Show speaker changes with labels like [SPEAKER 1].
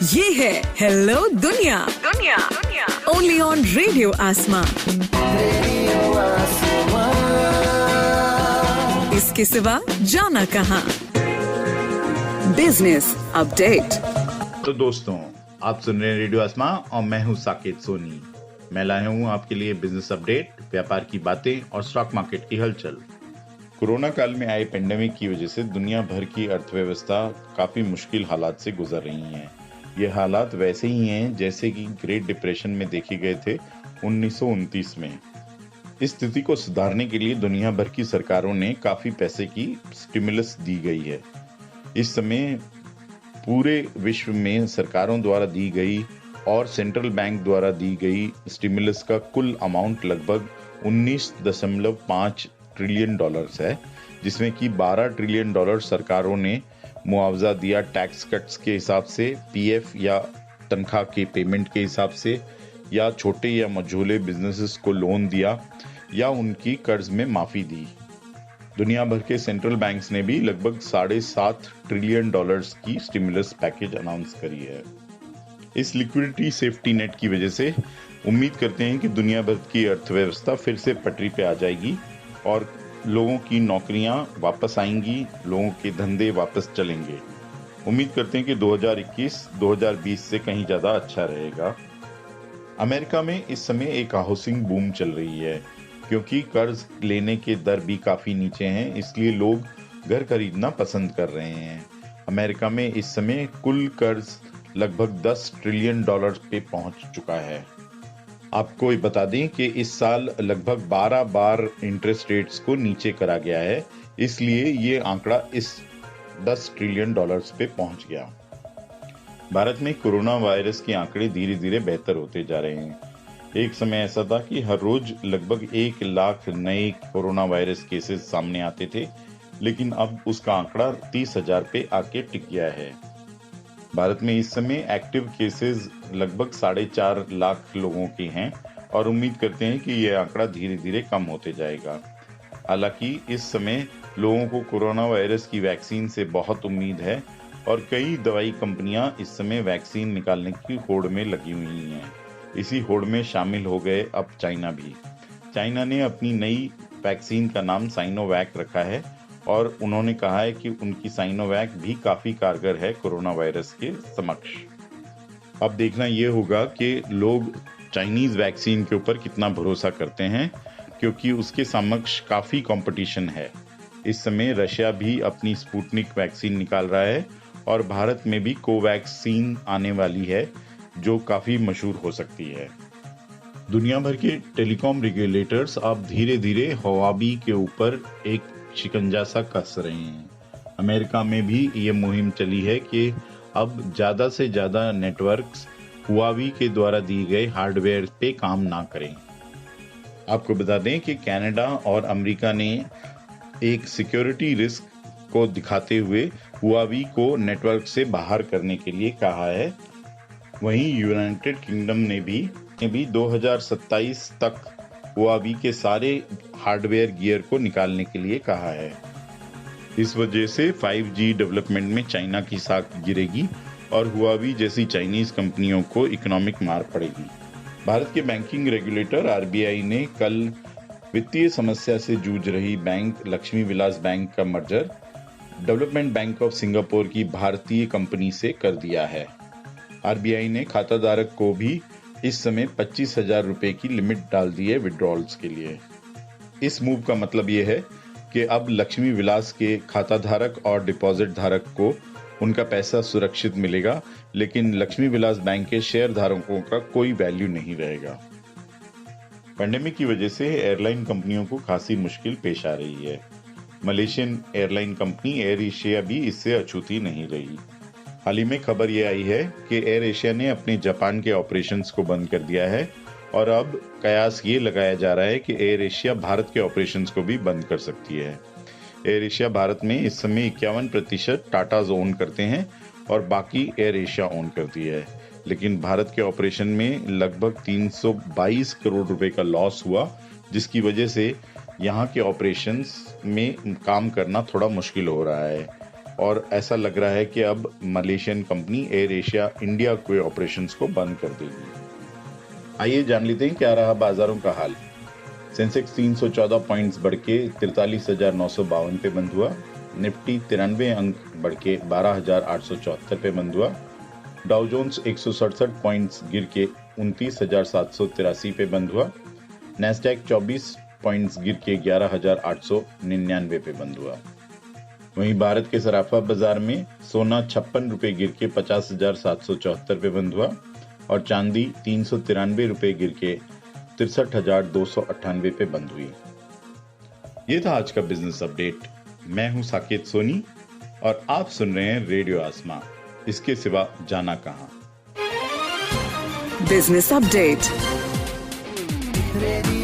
[SPEAKER 1] ये है हेलो दुनिया दुनिया ओनली ऑन रेडियो आसमां। इसके सिवा जाना कहाँ। Business update.
[SPEAKER 2] तो दोस्तों, आप सुन रहे हैं रेडियो आसमां और मैं हूं साकेत सोनी। मैं लाया हूं आपके लिए बिजनेस अपडेट, व्यापार की बातें और स्टॉक मार्केट की हलचल। कोरोना काल में आए पेंडेमिक की वजह से दुनिया भर की अर्थव्यवस्था काफी मुश्किल हालात से गुजर रही है। ये हालात वैसे ही हैं जैसे कि ग्रेट डिप्रेशन में देखे गए थे 1929 में। इस स्थिति को सुधारने के लिए दुनिया भर की सरकारों ने काफी पैसे की स्टिमुलस दी गई है। इस समय पूरे विश्व में सरकारों द्वारा दी गई और सेंट्रल बैंक द्वारा दी गई स्टिमुलस का कुल अमाउंट लगभग 19.5 ट्रिलियन डॉलर्स है, जिसमें कि 12 ट्रिलियन डॉलर सरकारों ने मुआवजा दिया टैक्स कट्स के हिसाब से, पीएफ या तनख्वाह के पेमेंट के हिसाब से, या छोटे या मझोले बिजनेसेस को लोन दिया या उनकी कर्ज में माफी दी। दुनिया भर के सेंट्रल बैंक्स ने भी लगभग 7.5 ट्रिलियन डॉलर्स की स्टिमुलस पैकेज अनाउंस करी है। इस लिक्विडिटी सेफ्टी नेट की वजह से उम्मीद करते हैं कि दुनिया भर की अर्थव्यवस्था फिर से पटरी पे आ जाएगी और लोगों की नौकरियां वापस आएंगी, लोगों के धंधे वापस चलेंगे। उम्मीद करते हैं कि 2021-2020 से कहीं ज्यादा अच्छा रहेगा। अमेरिका में इस समय एक हाउसिंग बूम चल रही है, क्योंकि कर्ज लेने के दर भी काफी नीचे हैं, इसलिए लोग घर खरीदना पसंद कर रहे हैं। अमेरिका में इस समय कुल कर्ज लगभग 10 ट्रिलियन डॉलर पे पहुंच चुका है। आपको बता दें कि इस साल लगभग 12 बार इंटरेस्ट रेट्स को नीचे करा गया है, इसलिए ये आंकड़ा इस 10 ट्रिलियन डॉलर्स पे पहुंच गया। भारत में कोरोना वायरस के आंकड़े धीरे धीरे बेहतर होते जा रहे हैं। एक समय ऐसा था कि हर रोज लगभग 1 लाख नए कोरोना वायरस केसेस सामने आते थे, लेकिन अब उसका आंकड़ा 30,000 पे आके टिक गया है। भारत में इस समय एक्टिव केसेस लगभग 4.5 लाख लोगों के हैं और उम्मीद करते हैं कि यह आंकड़ा धीरे धीरे कम होते जाएगा। हालांकि इस समय लोगों को कोरोना वायरस की वैक्सीन से बहुत उम्मीद है और कई दवाई कंपनियां इस समय वैक्सीन निकालने की होड़ में लगी हुई हैं। इसी होड़ में शामिल हो गए अब चाइना भी। चाइना ने अपनी नई वैक्सीन का नाम साइनोवैक रखा है और उन्होंने कहा है कि उनकी साइनोवैक भी काफी कारगर है कोरोना वायरस के समक्ष। अब देखना यह होगा कि लोग चाइनीज वैक्सीन के ऊपर कितना भरोसा करते हैं, क्योंकि उसके समक्ष काफी कंपटीशन है। इस समय रशिया भी अपनी स्पुतनिक वैक्सीन निकाल रहा है और भारत में भी कोवैक्सीन आने वाली है, जो काफी मशहूर हो सकती है। दुनिया भर के टेलीकॉम रेगुलेटर्स अब धीरे धीरे हुआवी के ऊपर एक शिकंजा सा कस रहे हैं। अमेरिका में भी ये मुहिम चली है कि अब ज्यादा से ज्यादा नेटवर्क्स हुआवी के द्वारा दी गए हार्डवेयर पे काम ना करें। आपको बता दें कि कनाडा और अमेरिका ने एक सिक्योरिटी रिस्क को दिखाते हुए हुआवी को नेटवर्क से बाहर करने के लिए कहा है। वहीं यूनाइटेड किंगडम ने भी 2027 तक हुआवी के सारे हार्डवेयर गियर को निकालने के लिए कहा है। इस वजह से 5G डेवलपमेंट में चाइना की साख गिरेगी और हुआवी जैसी चाइनीज कंपनियों को इकोनॉमिक मार पड़ेगी। भारत के बैंकिंग रेगुलेटर आरबीआई ने कल वित्तीय समस्या से जूझ रही बैंक लक्ष्मी विलास बैंक का merger development bank of Singapore की भारतीय कंपनी से कर दिया है। आरबीआई ने खाताधारक को भी इस समय 25,000 रुपए की लिमिट डाल दी है विड्रॉल्स के लिए। इस मूव का मतलब यह है कि अब लक्ष्मी विलास के खाताधारक और डिपॉजिट धारक को उनका पैसा सुरक्षित मिलेगा, लेकिन लक्ष्मी विलास बैंक के शेयर धारकों का कोई वैल्यू नहीं रहेगा। पेंडेमिक की वजह से एयरलाइन कंपनियों को खासी मुश्किल पेश आ रही है। Malaysian airline company air Asia भी इससे अछूती नहीं रही। हाल ही में खबर यह आई है कि एयर एशिया ने अपने जापान के ऑपरेशंस को बंद कर दिया है और अब कयास ये लगाया जा रहा है कि एयर एशिया भारत के ऑपरेशंस को भी बंद कर सकती है। एयर एशिया भारत में इस समय 51% टाटाज ओन करते हैं और बाकी एयर एशिया ओन करती है, लेकिन भारत के ऑपरेशन में लगभग 322 करोड़ रुपए का लॉस हुआ, जिसकी वजह से यहाँ के ऑपरेशंस में काम करना थोड़ा मुश्किल हो रहा है और ऐसा लग रहा है कि अब Malaysian company air Asia India के ऑपरेशंस को बंद कर देगी। आइए जान लेते हैं क्या रहा बाजारों का हाल। सेंसेक्स 314 पॉइंट्स बढ़ के 43,952 पे बंद हुआ। निफ्टी 93 अंक बढ़ के 12,874 पे बंद हुआ। डाउ जोन्स 167 पॉइंट्स गिर के 29,783 पे बंद हुआ। नैस्डैक 24 पॉइंट्स गिर के 11,899 पे बंद हुआ। वहीं भारत के सराफा बाजार में सोना 56 रुपए गिर के 50,774 पे बंद हुआ और चांदी 393 रुपए गिर के 63,298 पे बंद हुई। ये था आज का बिजनेस अपडेट। मैं हूं साकेत सोनी और आप सुन रहे हैं रेडियो आसमां। इसके सिवा जाना कहां।
[SPEAKER 1] Business update.
[SPEAKER 3] रेडियो